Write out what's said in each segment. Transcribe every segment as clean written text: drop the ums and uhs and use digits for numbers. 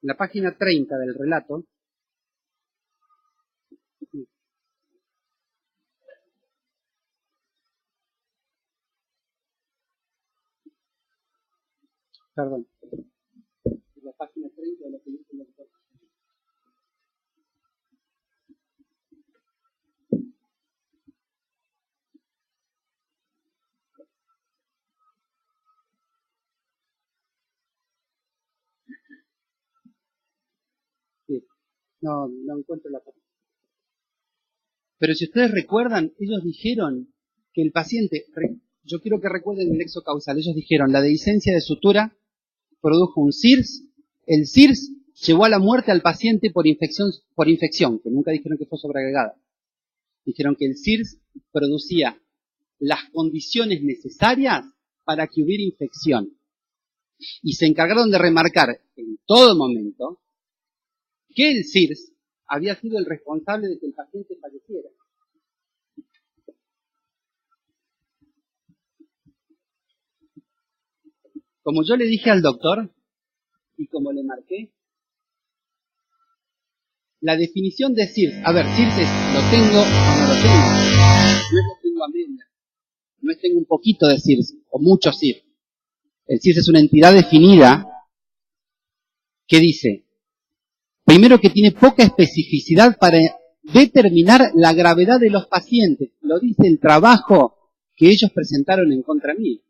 En la página 30 del relato, perdón, en la página 30 de la película. No encuentro la página. Pero si ustedes recuerdan, ellos dijeron que el paciente, yo quiero que recuerden el nexo causal, ellos dijeron, la dehiscencia de sutura produjo un CIRS, el CIRS llevó a la muerte al paciente por infección, que nunca dijeron que fue sobreagregada. Dijeron que el CIRS producía las condiciones necesarias para que hubiera infección. Y se encargaron de remarcar en todo momento que el CIRS había sido el responsable de que el paciente falleciera. Como yo le dije al doctor, y como le marqué, la definición de CIRS, a ver, CIRS es lo tengo o no lo tengo. No es lo tengo a medias, no es tengo un poquito de CIRS, o mucho CIRS. El CIRS es una entidad definida que dice, primero, que tiene poca especificidad para determinar la gravedad de los pacientes. Lo dice el trabajo que ellos presentaron en contra mí.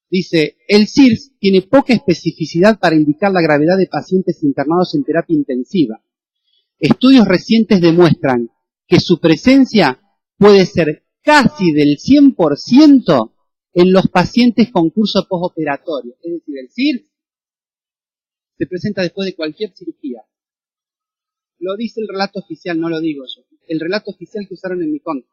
Dice, el CIRS tiene poca especificidad para indicar la gravedad de pacientes internados en terapia intensiva. Estudios recientes demuestran que su presencia puede ser casi del 100% en los pacientes con curso postoperatorio. Es decir, el CIRS se presenta después de cualquier cirugía. Lo dice el relato oficial, no lo digo yo. El relato oficial que usaron en mi contra.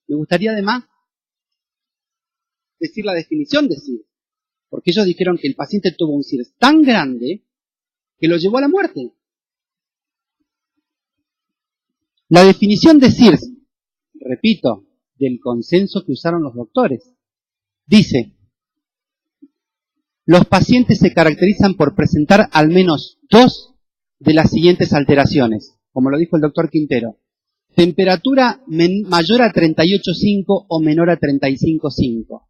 Me gustaría además decir la definición de CIRS, porque ellos dijeron que el paciente tuvo un CIRS tan grande que lo llevó a la muerte. La definición de CIRS, repito, del consenso que usaron los doctores, dice, los pacientes se caracterizan por presentar al menos 2 de las siguientes alteraciones, como lo dijo el doctor Quintero. Temperatura mayor a 38,5 o menor a 35,5.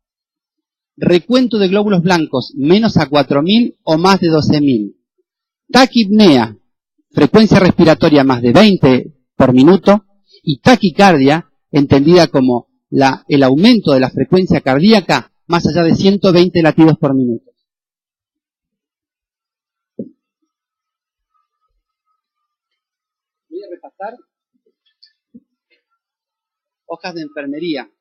Recuento de glóbulos blancos menos a 4.000 o más de 12.000. Taquipnea, frecuencia respiratoria más de 20 por minuto, y taquicardia, entendida como el aumento de la frecuencia cardíaca más allá de 120 latidos por minuto. Voy a repasar hojas de enfermería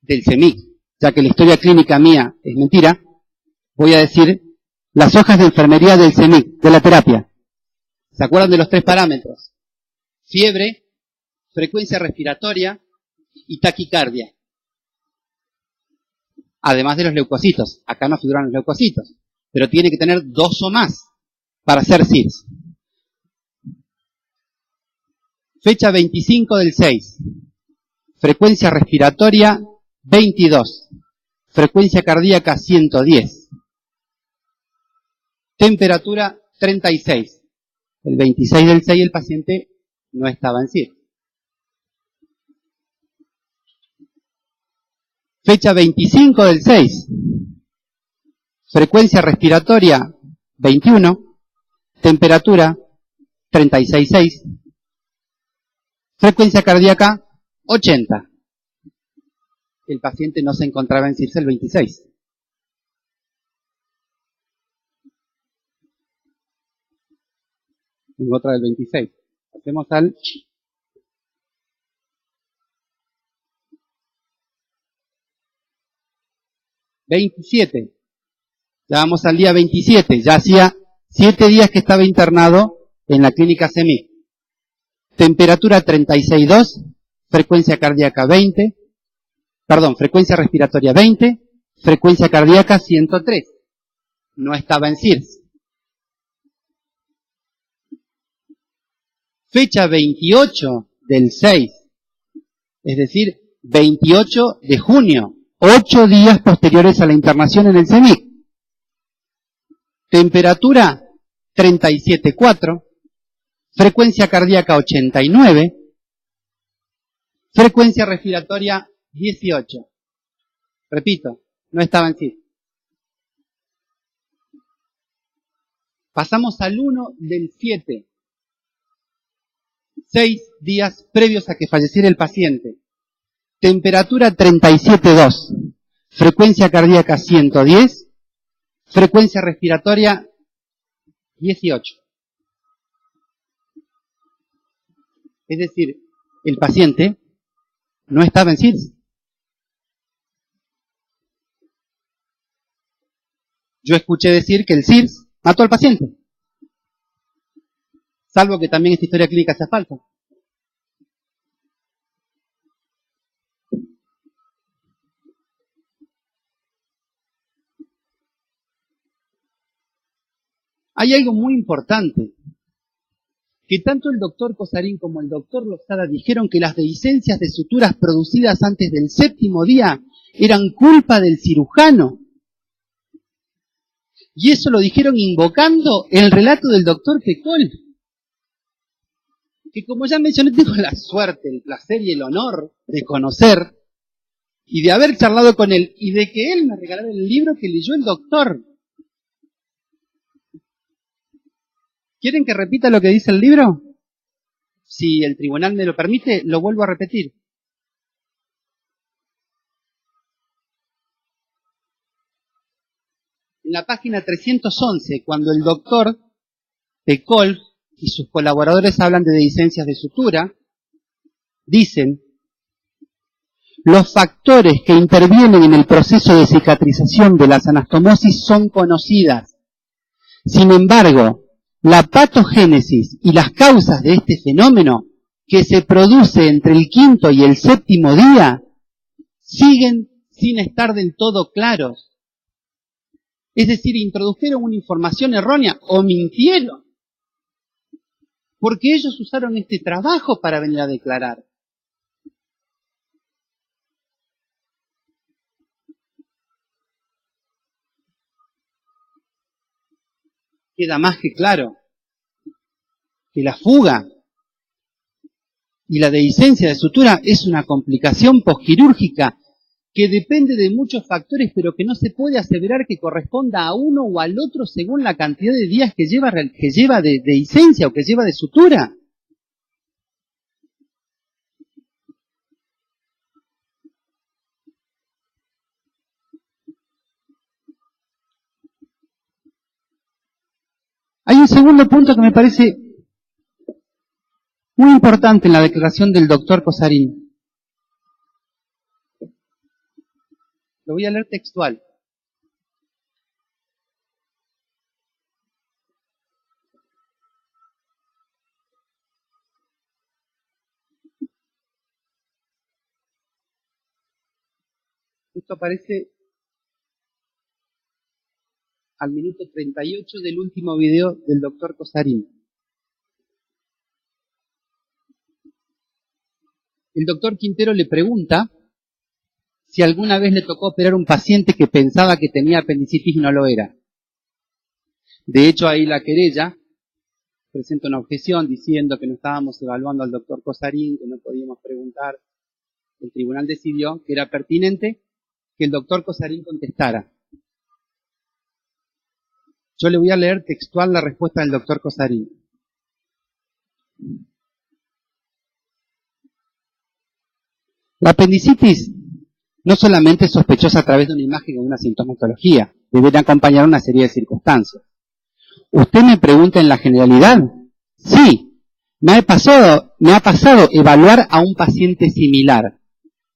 del CEMIC, ya que la historia clínica mía es mentira, voy a decir las hojas de enfermería del CEMIC, de la terapia. ¿Se acuerdan de los 3 parámetros? Fiebre, frecuencia respiratoria y taquicardia. Además de los leucocitos. Acá no figuran los leucocitos, pero tiene que tener 2 o más para hacer CIRS. Fecha 25 del 6. Frecuencia respiratoria 22. Frecuencia cardíaca 110. Temperatura 36. El 26 del 6 el paciente no estaba en CIRS. Fecha 25 del 6. Frecuencia respiratoria 21. Temperatura 36,6. Frecuencia cardíaca 80. El paciente no se encontraba en CIRS el 26. Tengo otra del 26. Hacemos al 27. Ya vamos al día 27. Ya hacía 7 días que estaba internado en la clínica CEMIC. Temperatura 36,2. Frecuencia cardíaca 20. Perdón, frecuencia respiratoria 20. Frecuencia cardíaca 103. No estaba en CIRS. fecha 28 del 6, es decir, 28 de junio, 8 días posteriores a la internación en el CEMIC. Temperatura 37,4, frecuencia cardíaca 89, frecuencia respiratoria 18. Repito, no estaba en CID. Pasamos al 1 del 7, 6 días previos a que falleciera el paciente. Temperatura 37,2, frecuencia cardíaca 110, frecuencia respiratoria 18. Es decir, el paciente no estaba en CIRS. Yo escuché decir que el CIRS mató al paciente. Salvo que también esta historia clínica sea falsa. Hay algo muy importante, que tanto el doctor Cosarín como el doctor Lozada dijeron que las dehiscencias de suturas producidas antes del 7º día eran culpa del cirujano. Y eso lo dijeron invocando el relato del doctor Pecol, que como ya mencioné, tengo la suerte, el placer y el honor de conocer y de haber charlado con él y de que él me regalara el libro que leyó el doctor. ¿Quieren que repita lo que dice el libro? Si el tribunal me lo permite, lo vuelvo a repetir. En la página 311, cuando el doctor Pecol y sus colaboradores hablan de dehiscencias de sutura, dicen: los factores que intervienen en el proceso de cicatrización de las anastomosis son conocidas. Sin embargo, la patogénesis y las causas de este fenómeno, que se produce entre el 5º y el 7º día, siguen sin estar del todo claros. Es decir, introdujeron una información errónea o mintieron, porque ellos usaron este trabajo para venir a declarar. Queda más que claro que la fuga y la dehiscencia de sutura es una complicación posquirúrgica que depende de muchos factores, pero que no se puede aseverar que corresponda a uno o al otro según la cantidad de días que lleva de dehiscencia o que lleva de sutura. Hay un segundo punto que me parece muy importante en la declaración del doctor Cosarín. Lo voy a leer textual. Esto aparece al minuto 38 del último video del doctor Cosarín. El doctor Quintero le pregunta si alguna vez le tocó operar a un paciente que pensaba que tenía apendicitis y no lo era. De hecho, ahí la querella presenta una objeción diciendo que no estábamos evaluando al doctor Cosarín, que no podíamos preguntar. El tribunal decidió que era pertinente que el doctor Cosarín contestara. Yo le voy a leer textual la respuesta del doctor Cosarín. La apendicitis no solamente es sospechosa a través de una imagen o una sintomatología, debe acompañar una serie de circunstancias. ¿Usted me pregunta en la generalidad? Sí, me ha pasado evaluar a un paciente similar.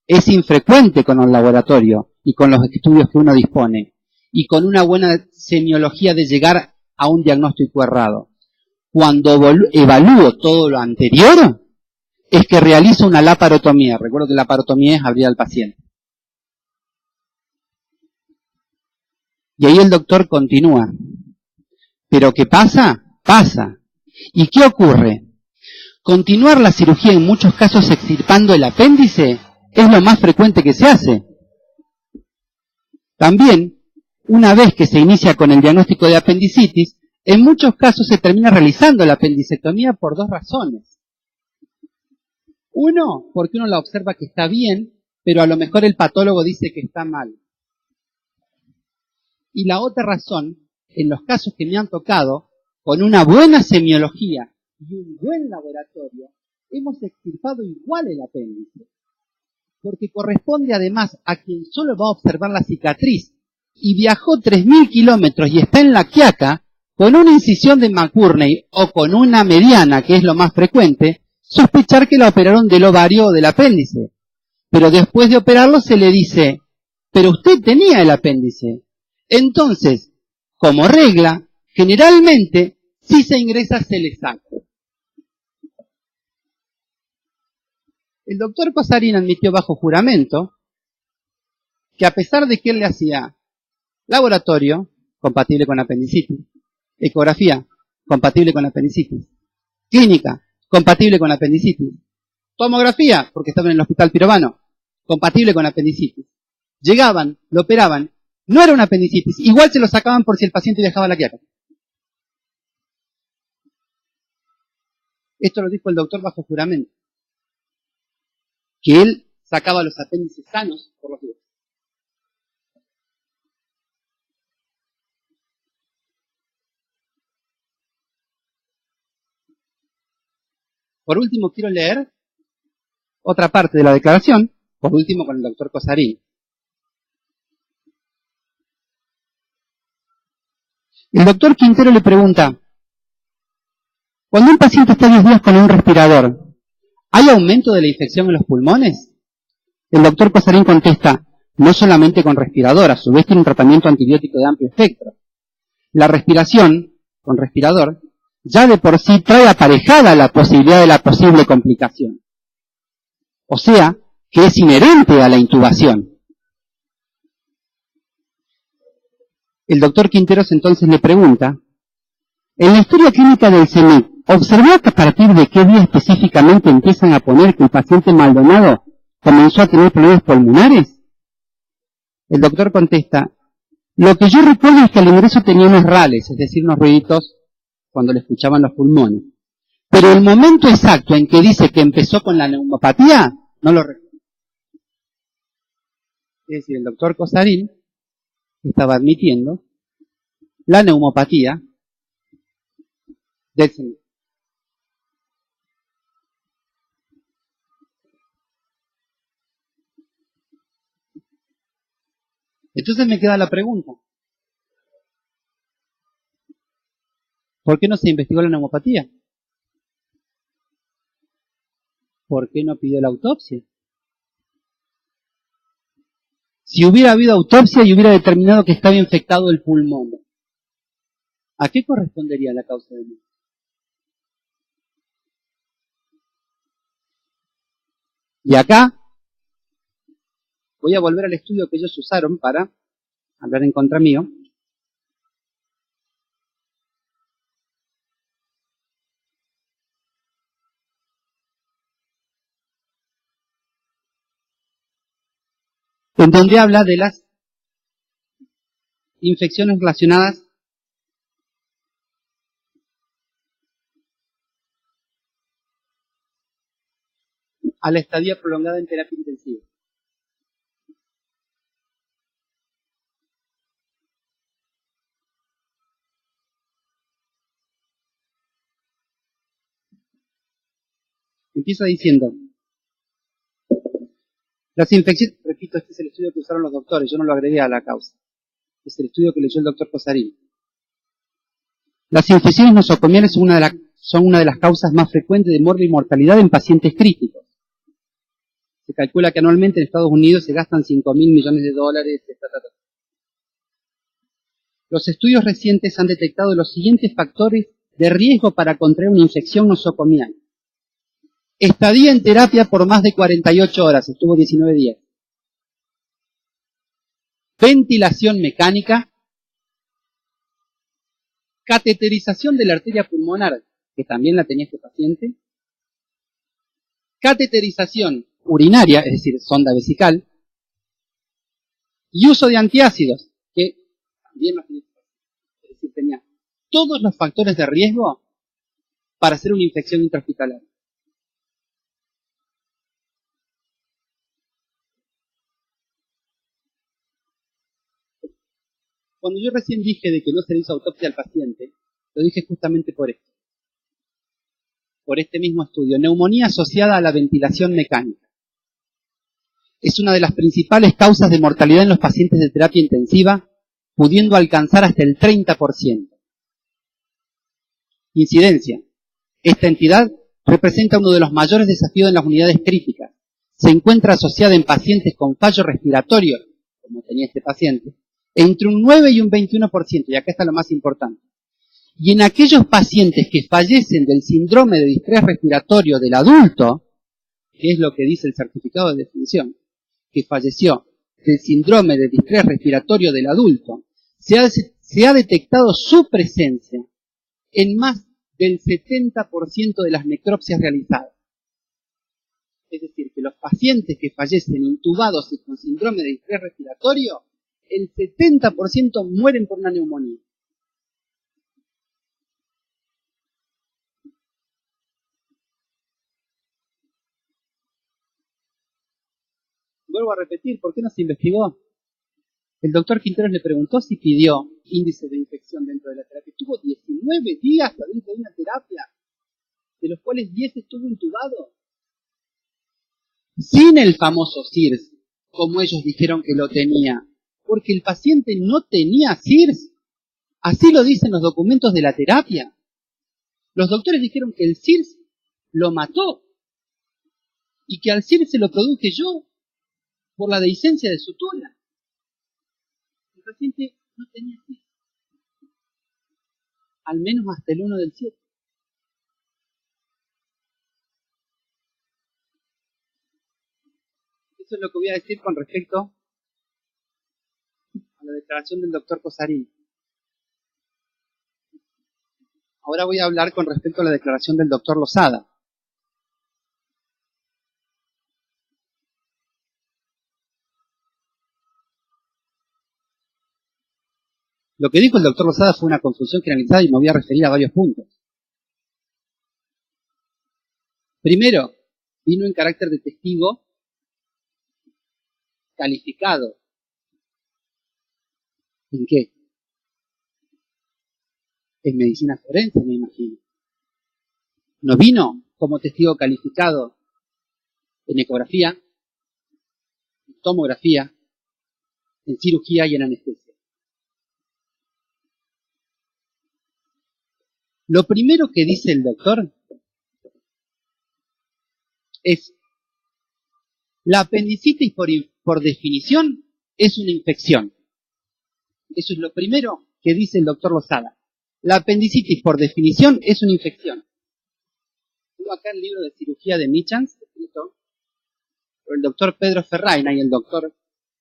Es infrecuente con el laboratorio y con los estudios que uno dispone, y con una buena semiología de llegar a un diagnóstico errado. Cuando evalúo todo lo anterior, es que realizo una laparotomía. Recuerdo que la laparotomía es abrir al paciente. Y ahí el doctor continúa. ¿Pero qué pasa? Pasa. ¿Y qué ocurre? Continuar la cirugía en muchos casos extirpando el apéndice es lo más frecuente que se hace. También, una vez que se inicia con el diagnóstico de apendicitis, en muchos casos se termina realizando la apendicectomía por dos razones. Uno, porque uno la observa que está bien, pero a lo mejor el patólogo dice que está mal. Y la otra razón, en los casos que me han tocado, con una buena semiología y un buen laboratorio, hemos extirpado igual el apéndice. Porque corresponde además a quien solo va a observar la cicatriz y viajó 3.000 kilómetros y está en La Quiaca, con una incisión de McBurney o con una mediana, que es lo más frecuente, sospechar que la operaron del ovario o del apéndice. Pero después de operarlo se le dice, pero usted tenía el apéndice. Entonces, como regla, generalmente, si se ingresa se le saca. El doctor Cosarín admitió bajo juramento que a pesar de que él le hacía laboratorio, compatible con apendicitis, ecografía, compatible con apendicitis, clínica, compatible con apendicitis, tomografía, porque estaba en el hospital Pirovano, compatible con apendicitis, llegaban, lo operaban, no era una apendicitis, igual se lo sacaban por si el paciente viajaba a La Quiaca. Esto lo dijo el doctor bajo juramento, que él sacaba los apéndices sanos por los dedos. Por último, quiero leer otra parte de la declaración, por último con el doctor Cosarín. El doctor Quintero le pregunta, cuando un paciente está 10 días con un respirador, ¿hay aumento de la infección en los pulmones? El doctor Cosarín contesta, no solamente con respirador, a su vez tiene un tratamiento antibiótico de amplio espectro. La respiración, con respirador, ya de por sí trae aparejada la posibilidad de la posible complicación. O sea, que es inherente a la intubación. El doctor Quinteros entonces le pregunta, en la historia clínica del CENIC, ¿observó que a partir de qué día específicamente empiezan a poner que el paciente Maldonado comenzó a tener problemas pulmonares? El doctor contesta, lo que yo recuerdo es que al ingreso tenía unos rales, es decir, unos ruiditos cuando le escuchaban los pulmones. Pero el momento exacto en que dice que empezó con la neumopatía, no lo recuerdo. Es decir, el doctor Cosarín estaba admitiendo la neumopatía del CENIC. Entonces me queda la pregunta, ¿por qué no se investigó la neumopatía? ¿Por qué no pidió la autopsia? Si hubiera habido autopsia y hubiera determinado que estaba infectado el pulmón, ¿a qué correspondería la causa de muerte? Y acá voy a volver al estudio que ellos usaron para hablar en contra mío. En donde habla de las infecciones relacionadas a la estadía prolongada en terapia intensiva. Empieza diciendo, las infecciones, repito, este es el estudio que usaron los doctores, yo no lo agregué a la causa. Es el estudio que leyó el doctor Cosarín. Las infecciones nosocomiales son una de las causas más frecuentes de muerte y mortalidad en pacientes críticos. Se calcula que anualmente en Estados Unidos se gastan $5.000 millones. Los estudios recientes han detectado los siguientes factores de riesgo para contraer una infección nosocomial. Estadía en terapia por más de 48 horas, estuvo 19 días. Ventilación mecánica. Cateterización de la arteria pulmonar, que también la tenía este paciente. cateterización urinaria, es decir, sonda vesical, y uso de antiácidos, que también los tenía. Es decir, tenía todos los factores de riesgo para hacer una infección intrahospitalaria. Cuando yo recién dije de que no se le hizo autopsia al paciente, lo dije justamente por esto. Por este mismo estudio, neumonía asociada a la ventilación mecánica. Es una de las principales causas de mortalidad en los pacientes de terapia intensiva, pudiendo alcanzar hasta el 30%. Incidencia. Esta entidad representa uno de los mayores desafíos en las unidades críticas. Se encuentra asociada en pacientes con fallo respiratorio, como tenía este paciente, entre un 9 y un 21%, y acá está lo más importante. Y en aquellos pacientes que fallecen del síndrome de distrés respiratorio del adulto, que es lo que dice el certificado de definición, que falleció del síndrome de distrés respiratorio del adulto, se ha detectado su presencia en más del 70% de las necropsias realizadas. Es decir, que los pacientes que fallecen intubados y con síndrome de distrés respiratorio, el 70% mueren por una neumonía. Vuelvo a repetir, ¿por qué no se investigó? El doctor Quinteros le preguntó si pidió índice de infección dentro de la terapia. Estuvo 19 días dentro de una terapia, de los cuales 10 estuvo intubado, sin el famoso SIRS, como ellos dijeron que lo tenía, porque el paciente no tenía SIRS. Así lo dicen los documentos de la terapia. Los doctores dijeron que el SIRS lo mató y que al SIRS se lo produje yo por la dehiscencia de sutura. El paciente no tenía SIRS, al menos hasta el 1/7. Eso es lo que voy a decir con respecto a la declaración del doctor Cosarín. Ahora voy a hablar con respecto a la declaración del doctor Lozada. Lo que dijo el doctor Lozada fue una confusión generalizada y me voy a referir a varios puntos. Primero, vino en carácter de testigo calificado. ¿En qué? En medicina forense, me imagino. No vino como testigo calificado en ecografía, en tomografía, en cirugía y en anestesia. Lo primero que dice el doctor es: la apendicitis por definición es una infección. Eso es lo primero que dice el doctor Lozada. La apendicitis por definición es una infección. Tengo acá el libro de cirugía de Michans, escrito por el doctor Pedro Ferraina y el doctor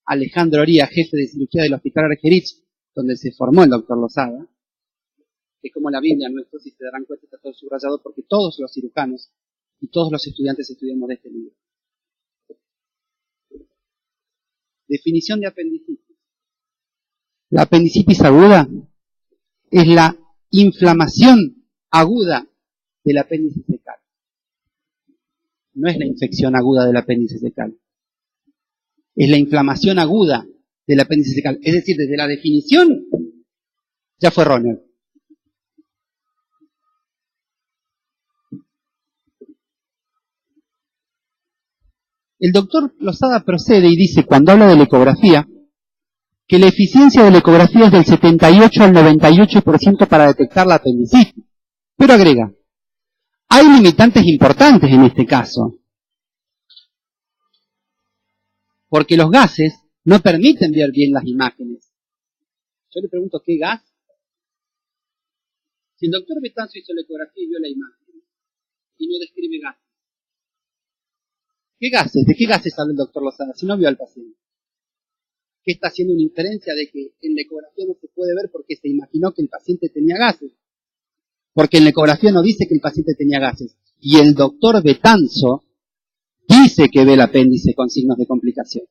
Alejandro Oría, jefe de cirugía del Hospital Argerich, donde se formó el doctor Lozada, que como la Biblia nuestro, si se darán cuenta, está todo subrayado porque todos los cirujanos y todos los estudiantes estudiamos de este libro. Definición de apendicitis. La apendicitis aguda es la inflamación aguda del apéndice fecal. No es la infección aguda del apéndice fecal. Es la inflamación aguda del apéndice fecal. Es decir, desde la definición ya fue erróneo. El doctor Lozada procede y dice, cuando habla de la ecografía, que la eficiencia de la ecografía es del 78 al 98% para detectar la apendicitis. Pero agrega, hay limitantes importantes en este caso, porque los gases no permiten ver bien las imágenes. Yo le pregunto, ¿qué gas? Si el doctor Betanzo hizo la ecografía y vio la imagen y no describe gases, ¿qué gases? ¿De qué gases habla el doctor Lozada si no vio al paciente? ¿Qué está haciendo una inferencia de que en la ecografía no se puede ver porque se imaginó que el paciente tenía gases? Porque en la ecografía no dice que el paciente tenía gases. Y el doctor Betanzo dice que ve el apéndice con signos de complicación.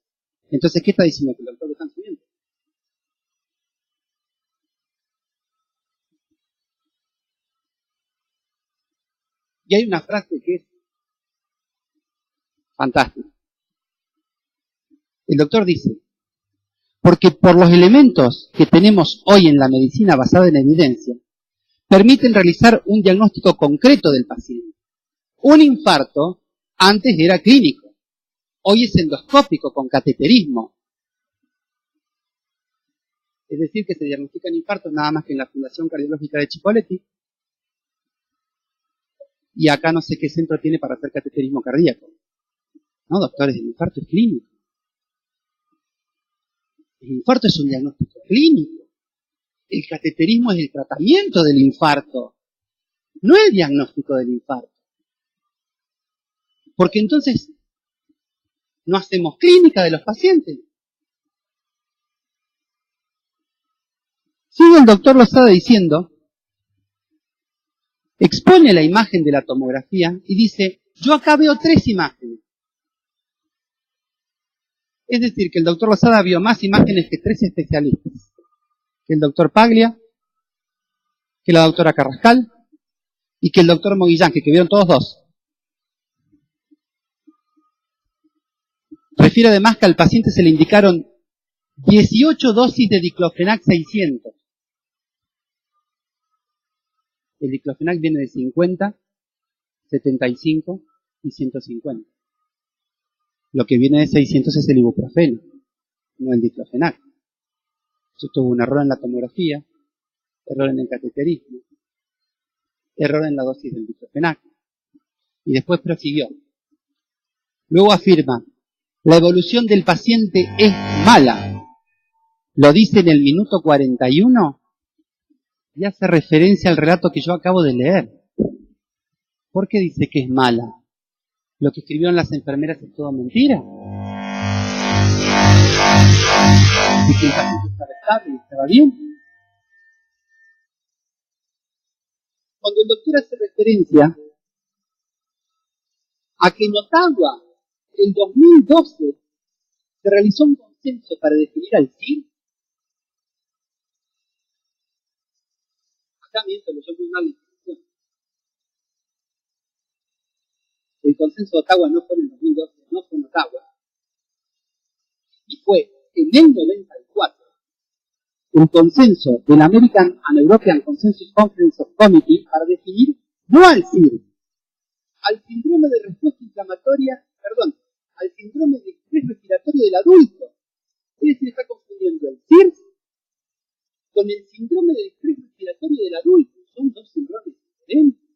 Entonces, ¿qué está diciendo? Que el doctor lo está subiendo. Y hay una frase que es fantástica. El doctor dice, porque por los elementos que tenemos hoy en la medicina basada en evidencia, permiten realizar un diagnóstico concreto del paciente. Un infarto antes era clínico, hoy es endoscópico con cateterismo. Es decir, que se diagnostican infartos nada más que en la Fundación Cardiológica de Chipoleti, y acá no sé qué centro tiene para hacer cateterismo cardíaco. No, doctores, el infarto es clínico. El infarto es un diagnóstico clínico. El cateterismo es el tratamiento del infarto, no el diagnóstico del infarto. Porque entonces no hacemos clínica de los pacientes. Sigue el doctor Lozada diciendo, expone la imagen de la tomografía y dice, yo acá veo 3 imágenes. Es decir, que el doctor Lozada vio más imágenes que 3 especialistas. Que el doctor Paglia, que la doctora Carrascal y que el doctor Moguillán, que vieron todos 2. Refiere además que al paciente se le indicaron 18 dosis de diclofenac 600. El diclofenac viene de 50, 75 y 150. Lo que viene de 600 es el ibuprofeno, no el diclofenac. Eso tuvo un error en la tomografía, error en el cateterismo, error en la dosis del diclofenac. Y después prosiguió. Luego afirma, la evolución del paciente es mala. Lo dice en el minuto 41 y hace referencia al relato que yo acabo de leer. ¿Por qué dice que es mala? ¿Lo que escribieron las enfermeras es todo mentira? ¿Y que el paciente estaba estable y estaba bien? Cuando el doctor hace referencia a que en Ottawa, en 2012, se realizó un consenso para definir al CIR, acá miento, yo muy mal la información. El consenso de Ottawa no fue en el 2012, no fue en Ottawa. Y fue en el 94 el consenso del American and European Consensus Conference of Committee para definir no al CIR, al síndrome de respuesta inflamatoria, al síndrome de estrés respiratorio del adulto. Es decir, está confundiendo el CIR con el síndrome de estrés respiratorio del adulto. Son 2 síndromes diferentes.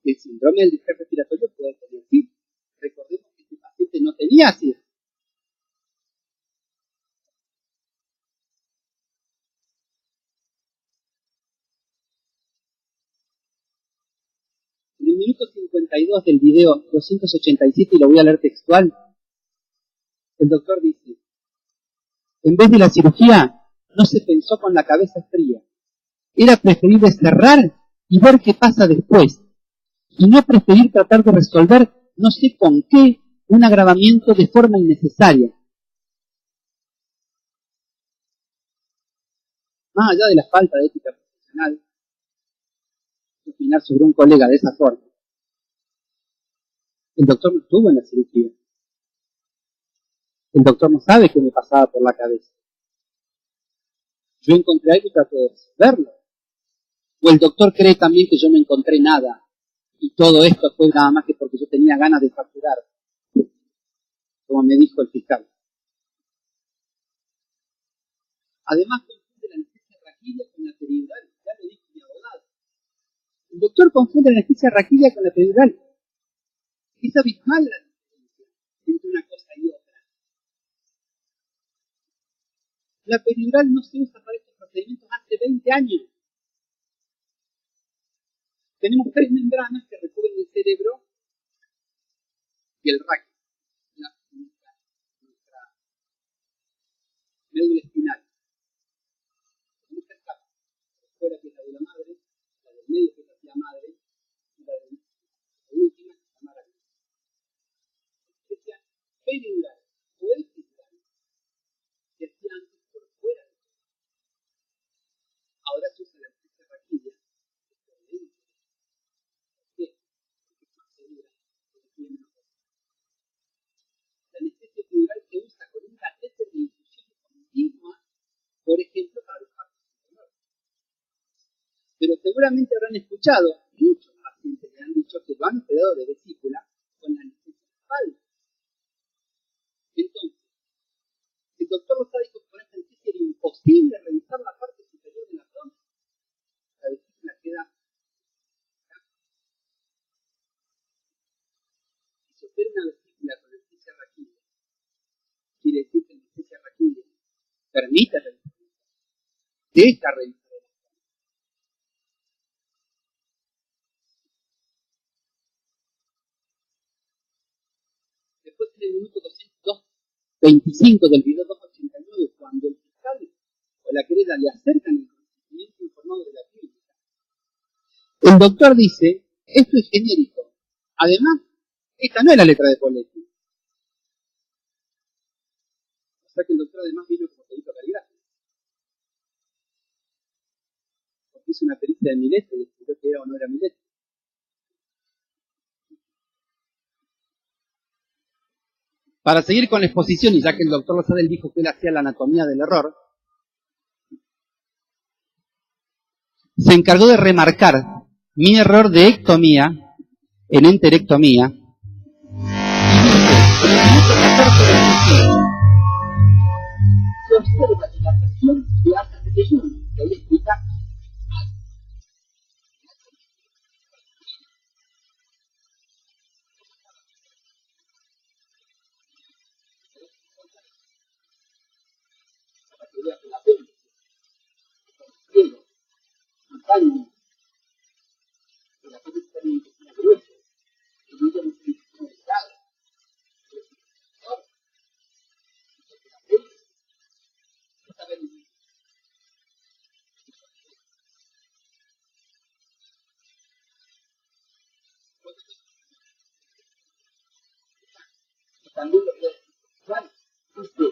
El síndrome del estrés respiratorio puede tener CIR. Recordemos que este paciente no tenía CIR. En el minuto 52 del video 287, y lo voy a leer textual, el doctor dice, en vez de la cirugía, no se pensó con la cabeza fría. Era preferible cerrar y ver qué pasa después, y no preferir tratar de resolver, no sé con qué, un agravamiento de forma innecesaria. Más allá de la falta de ética profesional, opinar sobre un colega de esa forma. El doctor no estuvo en la cirugía. El doctor no sabe qué me pasaba por la cabeza. Yo encontré algo y trato de resolverlo. O el doctor cree también que yo no encontré nada. Y todo esto fue nada más que porque yo tenía ganas de facturar. Como me dijo el fiscal. Además, confunde la anestesia raquídea con la peridural. Ya lo dijo mi abogado. El doctor confunde la anestesia raquídea con la peridural. Es abismal la diferencia entre una cosa y otra. La peridural no se usa para estos procedimientos hace 20 años. Tenemos 3 membranas que recubren el cerebro y el raquio, nuestra médula espinal. Tenemos 3 capas. Fuera, que es la de la madre, la del medio, que es la de la madre, y la última, Pero seguramente habrán escuchado, muchos pacientes le han dicho que lo han operado de vesícula con la anestesia falsa. Entonces, el doctor Rosada dijo que con esta anestesia era imposible revisar la parte superior del abdomen. La vesícula queda. Si se opera una vesícula con anestesia raquídea, quiere decir que la anestesia raquídea permite revisar, deja revisar. Después en el minuto 225 del video 289, cuando el fiscal o la querella le acercan el consentimiento informado de la clínica, el doctor dice, esto es genérico. Además, esta no es la letra de Poletti. O sea que el doctor además vino como perito calidad. Porque hizo una pericia de Milete y descubrió que era o no era Milete. Para seguir con la exposición, y ya que el doctor Lozadel dijo que él hacía la anatomía del error, se encargó de remarcar mi error de ectomía en enterectomía. Se observa dilatación de altas de Jung, que ahí explica la pena, de la pena está bien grueso, y no ya no se dice delgado, también lo que es vale, dice,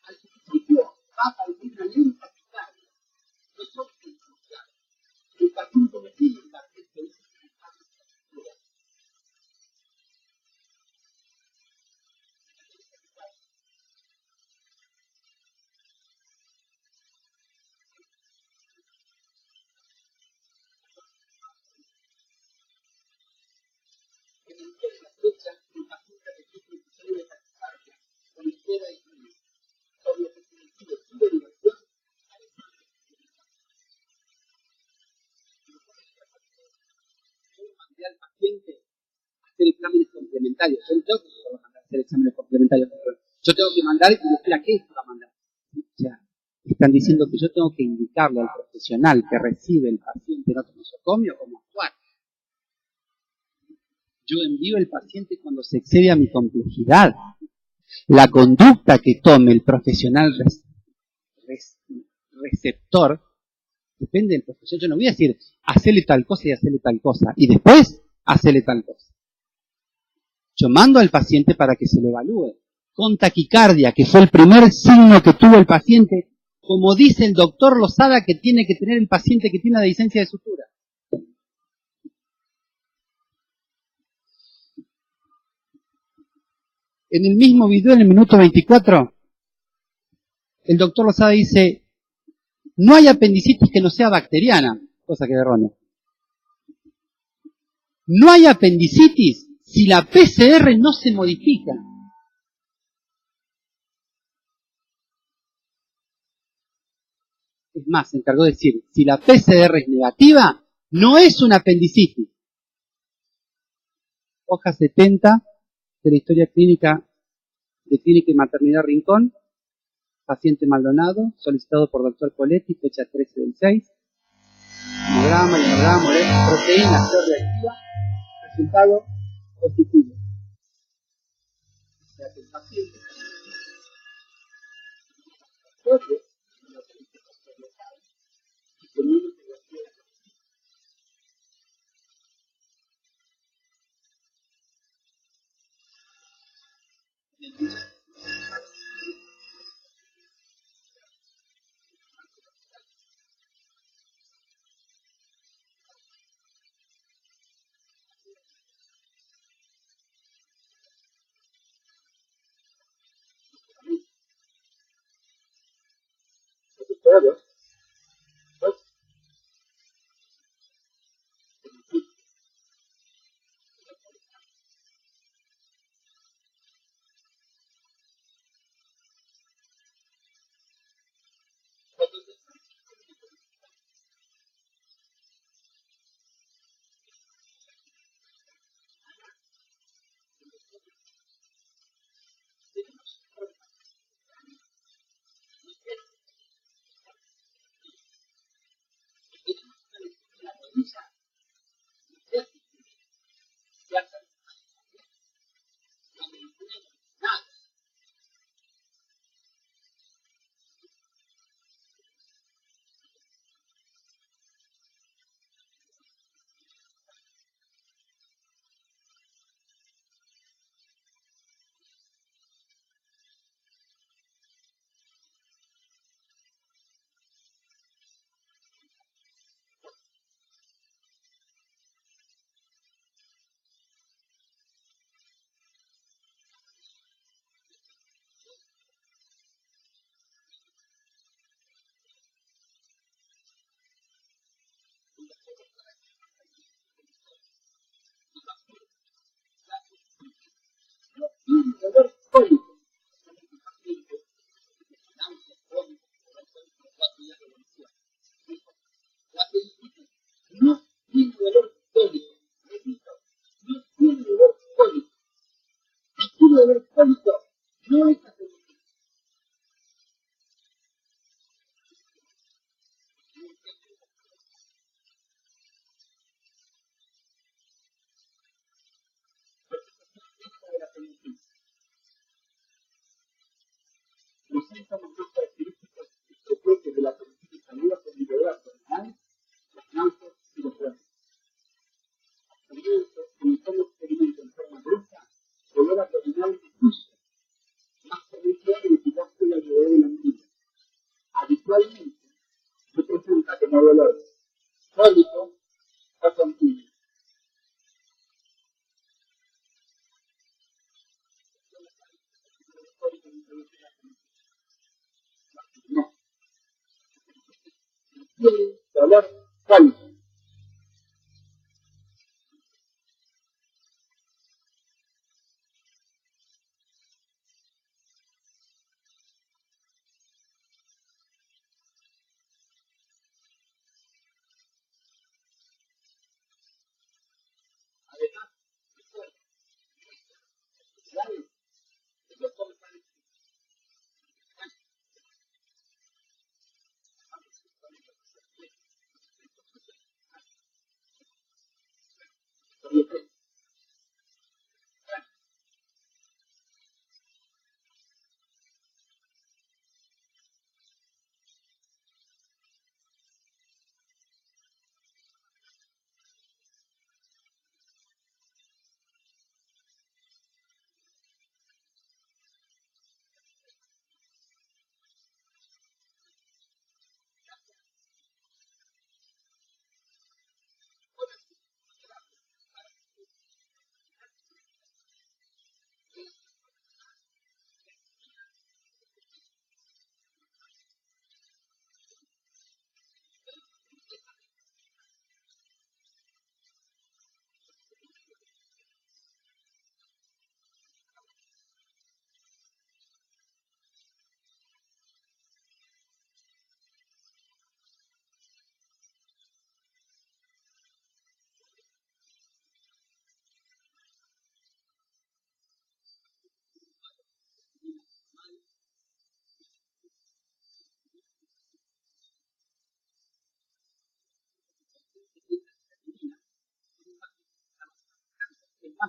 al principio va a aparecer una lenta picardia, no son cruciales, el paciente me tiene la experiencia de la que me entiende la fecha, el paciente registra un episodio de taquicardia, con espera y frío, sobre el sentido de liberación, yo mandé al paciente a hacer exámenes complementarios. Yo no tengo que solo mandar a hacer exámenes complementarios. Yo tengo que mandar y decir a qué se va a mandar. O sea, están diciendo que yo tengo que indicarle al profesional que recibe el paciente en otro nosocomio cómo actuar. Yo envío al paciente cuando se excede a mi complejidad. La conducta que tome el profesional receptor depende del profesional. Yo no voy a decir, hacele tal cosa y hacele tal cosa, y después hacele tal cosa. Yo mando al paciente para que se lo evalúe. Con taquicardia, que fue el primer signo que tuvo el paciente, como dice el doctor Lozada que tiene que tener el paciente que tiene una dehiscencia de sutura. En el mismo video, en el minuto 24, el doctor Lozada dice, no hay apendicitis que no sea bacteriana, cosa que es errónea. No hay apendicitis si la PCR no se modifica. Es más, se encargó de decir, si la PCR es negativa, no es una apendicitis. Hoja 70 de la historia clínica de Clínica y Maternidad Rincón, paciente Maldonado, solicitado por doctor Poletti, fecha 13 del 6. Hemograma, proteína C reactiva, resultado positivo. O sea que el paciente todos,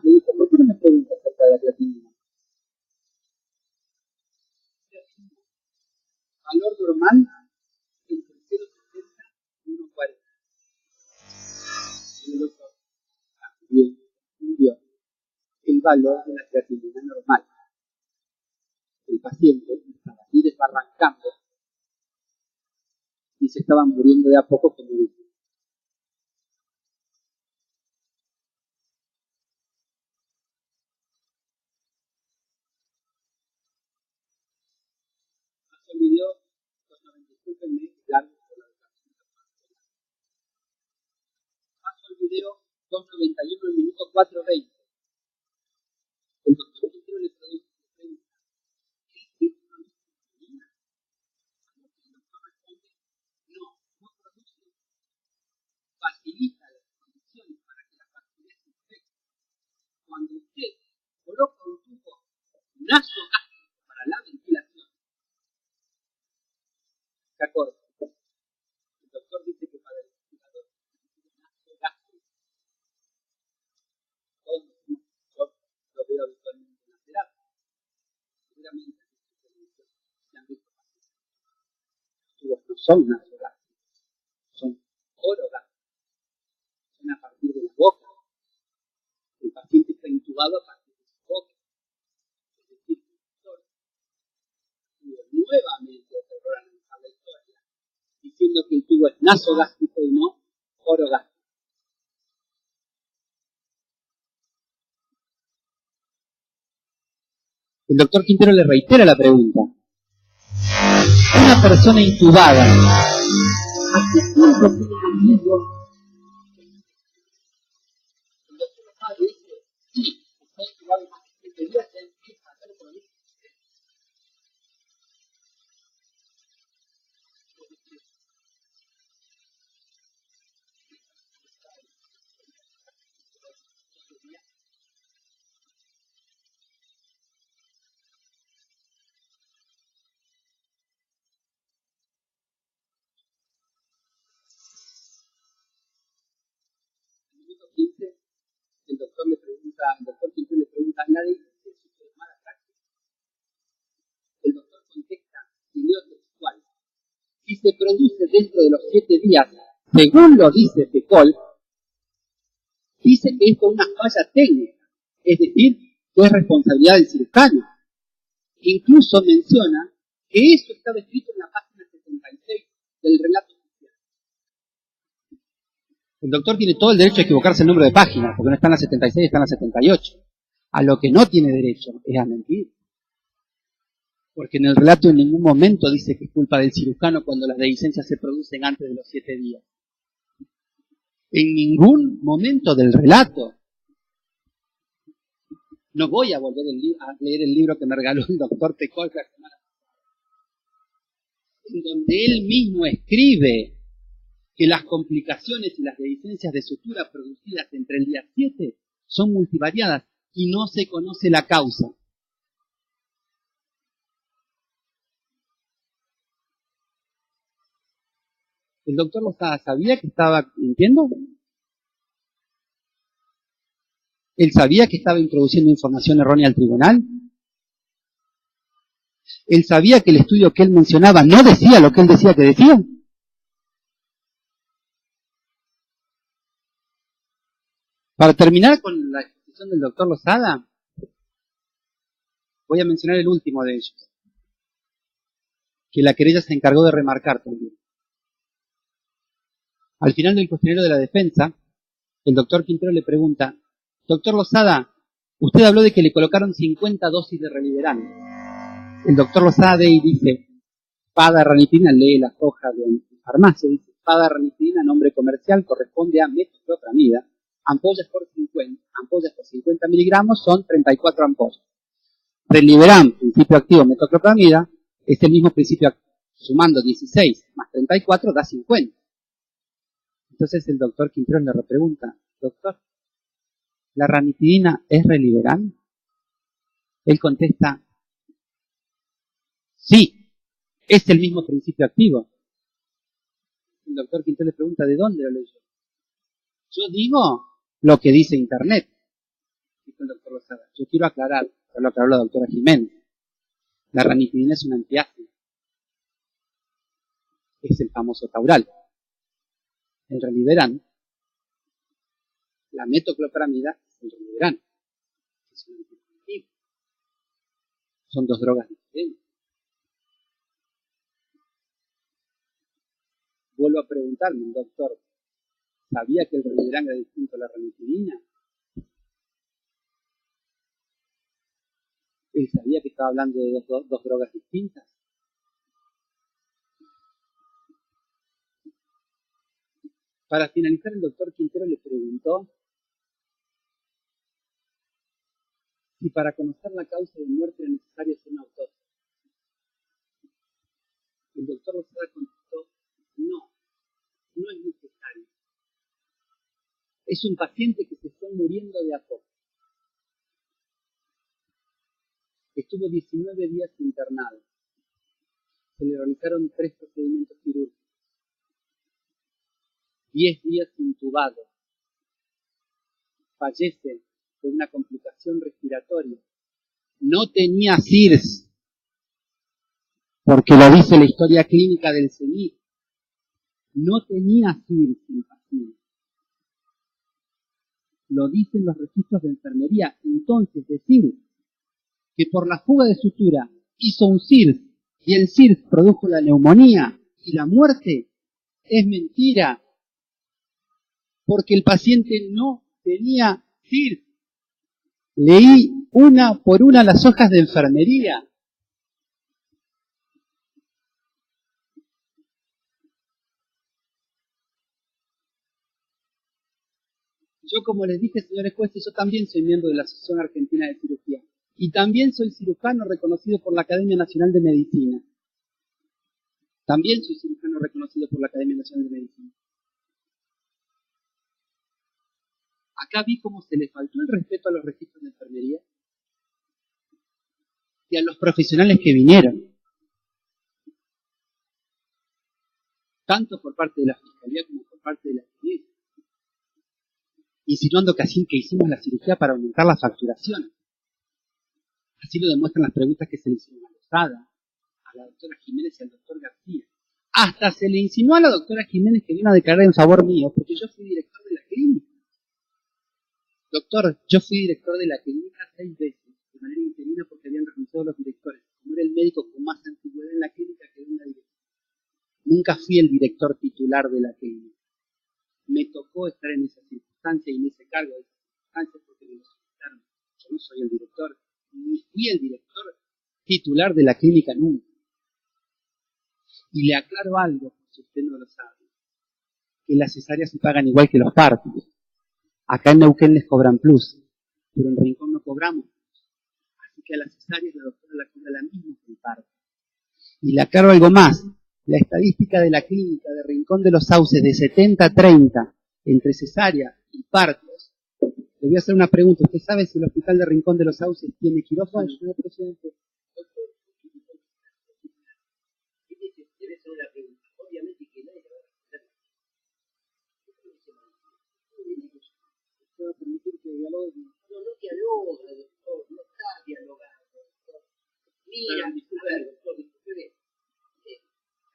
Me dijo, ¿por qué no me preguntas acerca de la creatinina? Valor normal entre 0,70 y 1,40. Y el doctor también midió el valor de la creatinina normal. El paciente estaba así desbarrancando y se estaba muriendo de a poco, como dice. Paso el video, discúlpenme, largo por la educación. Paso el video 2:91 el minuto 4:20. El doctor Quintero le pregunta, ¿qué es una creatinina? El doctor responde, no produce, facilita las condiciones para que la facilidad se infecte. Cuando usted coloca un tubo nasogástrico para la ventilación, se acorda. El doctor dice que para el ventilador nasogástrico, todos yo lo veo habitualmente en la terapia. Seguramente se han visto pacientes. Los tubos no son nasogástricos, son orogástricos, son a partir de la boca. El paciente está intubado a partir de su boca. Es decir, el doctor nuevamente otra la historia, diciendo que el tubo es nasogástrico y no orogástrico. El doctor Quintero le reitera la pregunta. Una persona intubada, ¿a qué punto tiene amigo? El doctor Lozada dice, sí, está intubado más de 7 días, se empieza a hacer problemas. En el minuto 15, el doctor Quintero le pregunta, ¿nadie dice que eso es mala práctica? El doctor contesta, si se produce dentro de los 7 días, según lo dice Fecol, dice que esto es una falla técnica, es decir, que es responsabilidad del cirujano. Incluso menciona que eso estaba escrito en la página 76 del relato oficial. El doctor tiene todo el derecho a equivocarse el número de páginas, porque no está en la 76, está en la 78. A lo que no tiene derecho es a mentir. Porque en el relato en ningún momento dice que es culpa del cirujano cuando las dehiscencias se producen antes de los 7 días. En ningún momento del relato. No voy a volver a leer el libro que me regaló el doctor Tecol la semana pasada, en donde él mismo escribe que las complicaciones y las dehiscencias de sutura producidas entre el día 7 son multivariadas y no se conoce la causa. ¿El doctor Lozada sabía que estaba mintiendo? ¿Él sabía que estaba introduciendo información errónea al tribunal? ¿Él sabía que el estudio que él mencionaba no decía lo que él decía que decía? Para terminar con la exposición del doctor Lozada, voy a mencionar el último de ellos, que la querella se encargó de remarcar también. Al final del cuestionario de la defensa, el doctor Quintero le pregunta: doctor Lozada, usted habló de que le colocaron 50 dosis de Reliberan. El doctor Lozada ve y dice: Pada-ranitidina, lee las hojas de farmacia, dice: Pada-ranitidina, nombre comercial, corresponde a metoclopramida, ampollas por 50 miligramos son 34 ampollas. Reliberan, principio activo metoclopramida, es el mismo principio activo, sumando 16 más 34 da 50. Entonces el doctor Quintero le repregunta: doctor, ¿la ranitidina es Reliberan? Él contesta: sí, es el mismo principio activo. El doctor Quintero le pregunta: ¿de dónde lo leyó? Yo digo lo que dice Internet, dijo el doctor Lozada. Yo quiero aclarar, ya lo aclaró la doctora Jiménez, la ranitidina es un antiácido, es el famoso Taural. El Reliberan, la metoclopramida, es el Reliberan, es un anticonceptivo. Son dos drogas diferentes. Vuelvo a preguntarme, doctor, ¿sabía que el Reliberan era distinto a la ranitidina? ¿Él sabía que estaba hablando de dos drogas distintas? Para finalizar, el doctor Quintero le preguntó si para conocer la causa de muerte era necesario hacer una autopsia. El doctor Lozada contestó: no, no es necesario. Es un paciente que se fue muriendo de a poco. Estuvo 19 días internado. Se le realizaron 3 procedimientos quirúrgicos. 10 días intubado. Fallece de una complicación respiratoria. No tenía SIRS, porque lo dice la historia clínica del CENIC. No tenía SIRS el paciente. Lo dicen los registros de enfermería. Entonces, decir que por la fuga de sutura hizo un SIRS y el SIRS produjo la neumonía y la muerte es mentira, porque el paciente no tenía SIRS. Leí una por una las hojas de enfermería. Yo, como les dije, señores jueces, yo también soy miembro de la Asociación Argentina de Cirugía. Y también soy cirujano reconocido por la Academia Nacional de Medicina. También soy cirujano reconocido por la Academia Nacional de Medicina. Acá vi cómo se le faltó el respeto a los registros de enfermería y a los profesionales que vinieron, tanto por parte de la Fiscalía como por parte de la Iglesia, insinuando que así que hicimos la cirugía para aumentar la facturación. Así lo demuestran las preguntas que se le hicieron a Lozada, a la doctora Jiménez y al doctor García. Hasta se le insinuó a la doctora Jiménez que vino a declarar en favor mío, porque yo fui director de la clínica. Doctor, yo fui director de la clínica 6 veces, de manera interina porque habían renunciado los directores. Como era el médico con más antigüedad en la clínica, quedé en la dirección. Nunca fui el director titular de la clínica. Me tocó estar en esa circunstancia y me hice cargo de esas circunstancias porque me lo solicitaron. Yo no soy el director, ni fui el director titular de la clínica nunca. Y le aclaro algo, si usted no lo sabe, que las cesáreas se pagan igual que los partos. Acá en Neuquén les cobran plus, pero en Rincón no cobramos. Así que a las cesáreas la doctora la cobra la misma que el parto. Y le aclaro algo más. La estadística de la clínica de Rincón de los Sauces de 70-30 entre cesárea y partos. Le voy a hacer una pregunta. ¿Usted sabe si el hospital de Rincón de los Sauces tiene quirófano? Señor presidente. Debe ser una pregunta. Obviamente que nadie va a responder. ¿Usted va a permitir que dialogue? No dialoga, doctor. No está dialogando, doctor. Mira, a ver, doctor, disculpe.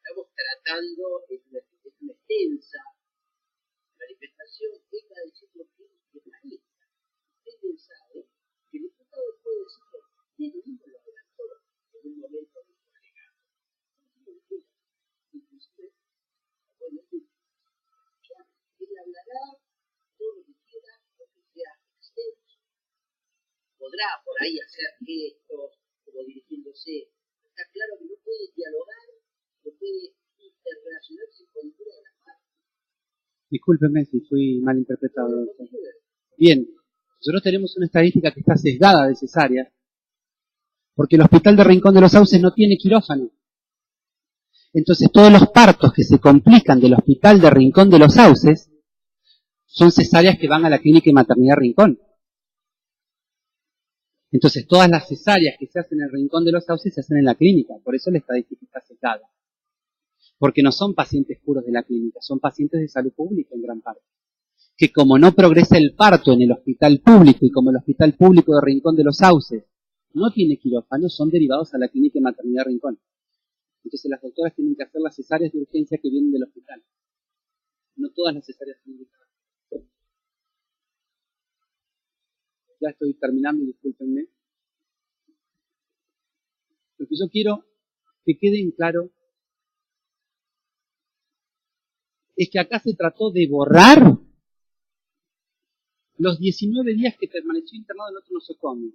Estamos tratando, es una extensa manifestación, es la decir lo que es humanista. Usted sabe que el diputado puede decirlo, él mismo lo adelantó en un momento de su alegato. Inclusive, bueno, él hablará todo lo que quiera, lo que sea extenso. Podrá por ahí hacer gestos, como dirigiéndose. Está claro que no puede dialogar, no puede interrelacionarse con ninguna de las partes. Discúlpeme si fui mal interpretado. Bien, nosotros tenemos una estadística que está sesgada de cesárea, porque el hospital de Rincón de los Sauces no tiene quirófano. Entonces todos los partos que se complican del hospital de Rincón de los Sauces son cesáreas que van a la clínica y maternidad Rincón. Entonces todas las cesáreas que se hacen en el Rincón de los Sauces se hacen en la clínica, por eso la estadística está sesgada. Porque no son pacientes puros de la clínica, son pacientes de salud pública en gran parte. Que como no progresa el parto en el hospital público y como el hospital público de Rincón de los Sauces no tiene quirófano, son derivados a la clínica y maternidad Rincón. Entonces las doctoras tienen que hacer las cesáreas de urgencia que vienen del hospital. No todas las cesáreas tienen que hacer. Ya estoy terminando, discúlpenme. Lo que yo quiero que quede en claro es que acá se trató de borrar los 19 días que permaneció internado en otro nosocomio.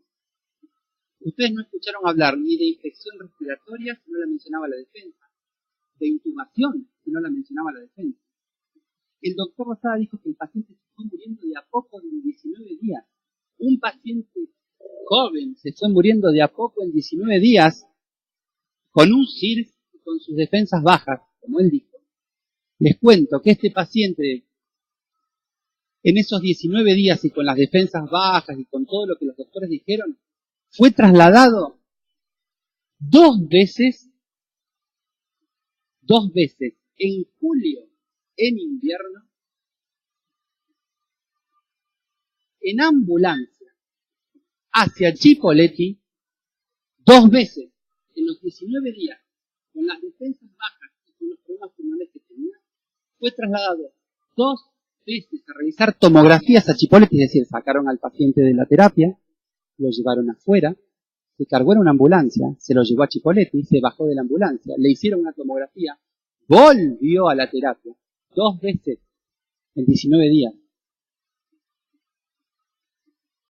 Ustedes no escucharon hablar ni de infección respiratoria, si no la mencionaba la defensa, de intubación, si no la mencionaba la defensa. El doctor Rosada dijo que el paciente se fue muriendo de a poco en 19 días. Un paciente joven se fue muriendo de a poco en 19 días con un CIRS y con sus defensas bajas, como él dijo. Les cuento que este paciente, en esos 19 días y con las defensas bajas y con todo lo que los doctores dijeron, fue trasladado dos veces en julio, en invierno, en ambulancia hacia Chipoleti, 2 veces en los 19 días, con las defensas bajas y con los problemas pulmonares que tenía, fue trasladado 2 veces a realizar tomografías a Chipoleti, es decir, sacaron al paciente de la terapia, lo llevaron afuera, se cargó en una ambulancia, se lo llevó a Chipoleti, se bajó de la ambulancia, le hicieron una tomografía, volvió a la terapia 2 veces en 19 días.